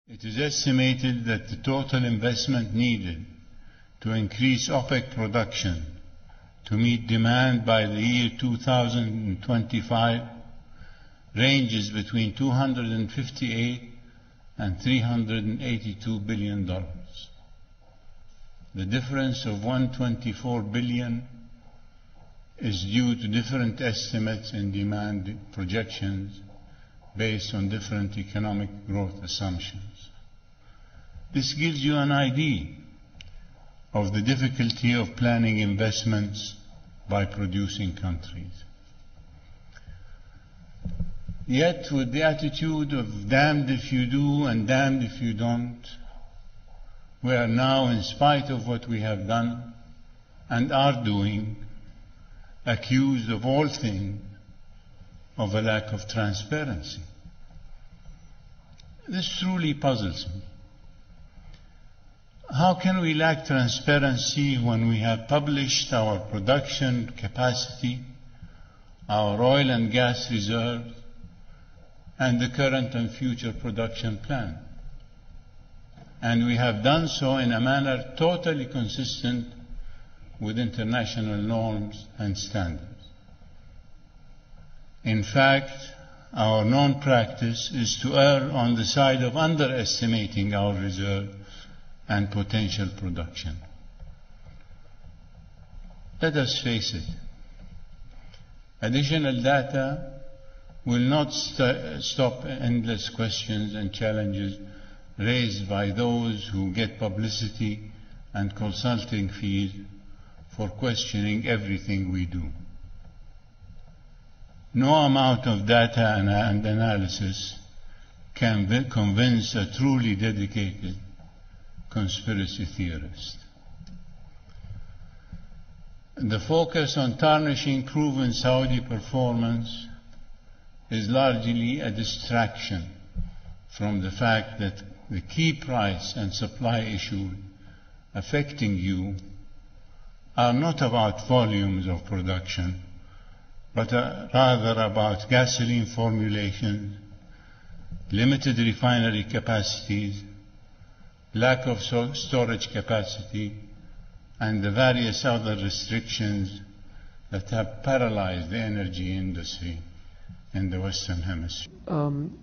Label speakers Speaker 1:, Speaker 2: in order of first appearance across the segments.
Speaker 1: It is estimated that the total investment needed to increase OPEC production to meet demand by the year 2025 ranges between $258 and $382 billion. The difference of $124 billion is due to different estimates and demand projections based on different economic growth assumptions. This gives you an idea of the difficulty of planning investments by producing countries. Yet, with the attitude of damned if you do and damned if you don't, we are now, in spite of what we have done and are doing, accused of all things of a lack of transparency. This truly puzzles me. How can we lack transparency when we have published our production capacity, our oil and gas reserves, and the current and future production plan? And we have done so in a manner totally consistent with international norms and standards. In fact, our known practice is to err on the side of underestimating our reserve and potential production. Let us face it, additional data will not stop endless questions and challenges raised by those who get publicity and consulting fees for questioning everything we do. No amount of data and analysis can convince a truly dedicated conspiracy theorist. The focus on tarnishing proven Saudi performance is largely a distraction from the fact that the key price and supply issues affecting you are not about volumes of production, but rather about gasoline formulation, limited refinery capacities, lack of storage capacity, and the various other restrictions that have paralyzed the energy industry in the Western Hemisphere.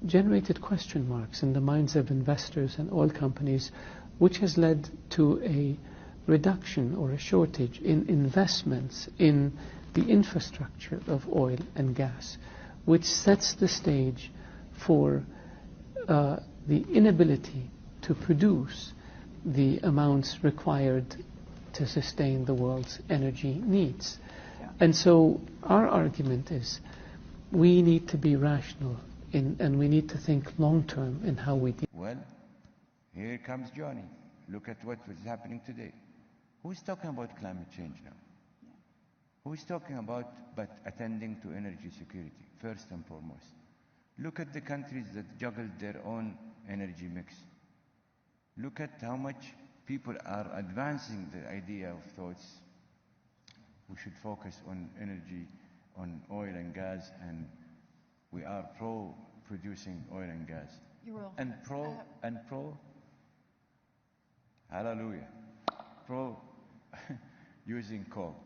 Speaker 2: Generated question marks in the minds of investors and oil companies, which has led to a reduction or a shortage in investments in the infrastructure of oil and gas, which sets the stage for the inability to produce the amounts required to sustain the world's energy needs. Yeah. And so our argument is we need to be rational and we need to think long-term in how we deal.
Speaker 3: Well, here comes Johnny. Look at what was happening today. Who's talking about climate change now? Yeah. Who's talking about but attending to energy security, first and foremost? Look at the countries that juggled their own energy mix. Look at how much people are advancing the idea of thoughts. We should focus on energy, on oil and gas, and we are pro-producing oil and gas. And pro, hallelujah, pro using coal.